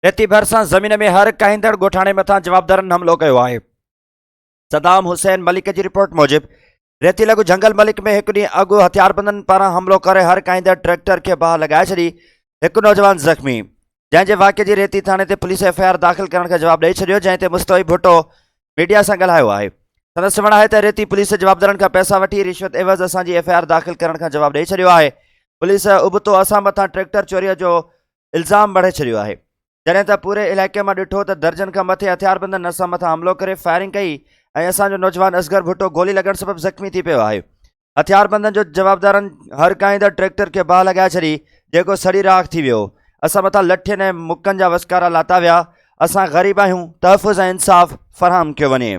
रेती भरिसां ज़मीन में हर काहींदड़ ॻोठाणे मथां जवाबदारनि हमलो कयो आहे। सदाम हुसैन मलिक की रिपोर्ट मूजिब रेती लॻु जंगल मलिक में एक ॾींहुं अॻु हथियारबंदनि पारां हमलो करे हर काहींदड़ ट्रैक्टर के बाहि लगाए छॾी। एक नौजवान ज़ख़्मी, जंहिंजे वाक़े जी रेती थाणे ते पुलिस FIR दाख़िल करण का जवाब ॾेई छॾियो, जंहिं ते मुस्तफ़ी भुट्टो मीडिया सां ॻाल्हायो आहे। संदसि चवणु आहे त रेती पुलिस जवाबदारनि खां पैसा वठी रिश्वत एवज़ असांजी FIR दाख़िल करण का जवाब ॾेई छॾियो आहे। पुलिस उबतो असां मथां ट्रैक्टर चोरीअ जो इल्ज़ाम बढ़े छॾियो आहे। जॾहिं त पूरे इलाइक़े में ॾिठो त दर्जन खां मथे हथियारबंदनि असां मथां हमलो करे फायरिंग कई ऐं असांजो नौजवान असगर भुट्टो गोली लॻण सबबि ज़ख़्मी थी पियो आहे। हथियारबंदनि जो जवाबदारनि हर काहींदड़ ट्रैक्टर के बाहि लॻाए छॾी, जेको सड़ी राख थी वियो। असां मथां लठियुनि ऐं मुक्कनि जा वसकारा लाता विया। असां ग़रीब आहियूं, तहफ़ुज़ ऐं इंसाफ़ फ़राहम कयो वञे।